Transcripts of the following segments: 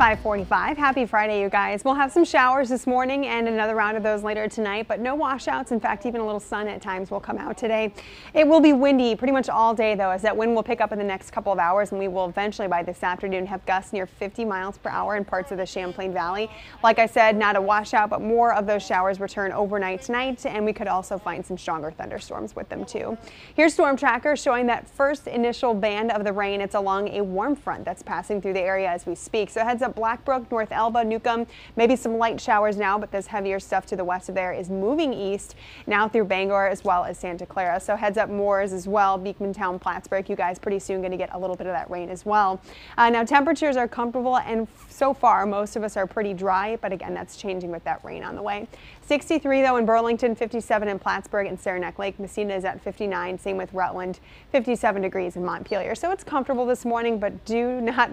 5:45. Happy Friday, you guys. We'll have some showers this morning and another round of those later tonight, but no washouts. In fact, even a little sun at times will come out today. It will be windy pretty much all day, though, as that wind will pick up in the next couple of hours, and we will eventually, by this afternoon, have gusts near 50 miles per hour in parts of the Champlain Valley. Like I said, not a washout, but more of those showers return overnight tonight, and we could also find some stronger thunderstorms with them, too. Here's Storm Tracker showing that first initial band of the rain. It's along a warm front that's passing through the area as we speak. So heads up Blackbrook, North Elba, Newcomb, maybe some light showers now, but this heavier stuff to the west of there is moving east now through Bangor as well as Santa Clara. So heads up Moores as well, Beekmantown, Plattsburgh. You guys pretty soon going to get a little bit of that rain as well. Now temperatures are comfortable, and so far most of us are pretty dry, but again, that's changing with that rain on the way. 63 though in Burlington, 57 in Plattsburgh and Saranac Lake. Messina is at 59, same with Rutland, 57 degrees in Montpelier. So it's comfortable this morning, but do not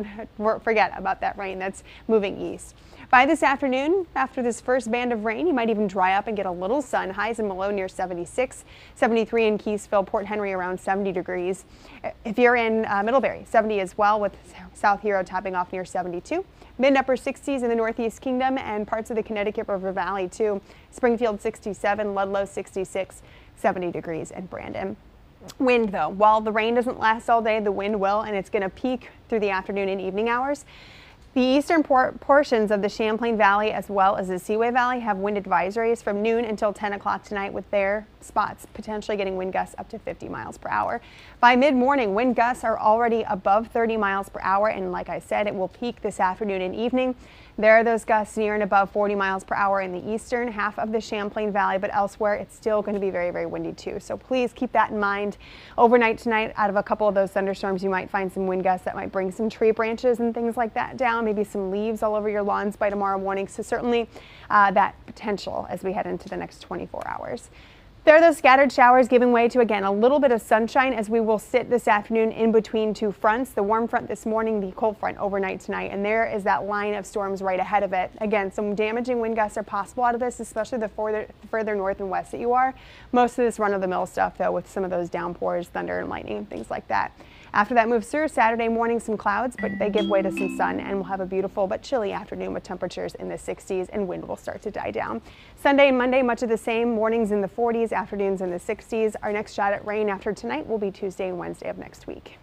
forget about that rain that's moving east. By this afternoon, after this first band of rain, you might even dry up and get a little sun. Highs in Malone near 76, 73 in Keysville, Port Henry around 70 degrees. If you're in Middlebury, 70 as well, with South Hero topping off near 72. Mid and upper 60s in the Northeast Kingdom and parts of the Connecticut River Valley too. Springfield 67, Ludlow 66, 70 degrees in Brandon. Wind though, while the rain doesn't last all day, the wind will, and it's going to peak through the afternoon and evening hours. The eastern portions of the Champlain Valley as well as the Seaway Valley have wind advisories from noon until 10 o'clock tonight, with their spots potentially getting wind gusts up to 50 miles per hour. By mid-morning, wind gusts are already above 30 miles per hour, and like I said, it will peak this afternoon and evening. There are those gusts near and above 40 miles per hour in the eastern half of the Champlain Valley, but elsewhere it's still going to be very, very windy too. So please keep that in mind. Overnight tonight, out of a couple of those thunderstorms, you might find some wind gusts that might bring some tree branches and things like that down, maybe some leaves all over your lawns by tomorrow morning. So certainly that potential as we head into the next 24 hours. There are those scattered showers giving way to, again, a little bit of sunshine as we will sit this afternoon in between two fronts. The warm front this morning, the cold front overnight tonight, and there is that line of storms right ahead of it. Again, some damaging wind gusts are possible out of this, especially the further north and west that you are. Most of this run-of-the-mill stuff, though, with some of those downpours, thunder and lightning, and things like that. After that moves through, Saturday morning, some clouds, but they give way to some sun, and we'll have a beautiful but chilly afternoon with temperatures in the 60s, and wind will start to die down. Sunday and Monday, much of the same. Mornings in the 40s, afternoons in the 60s. Our next shot at rain after tonight will be Tuesday and Wednesday of next week.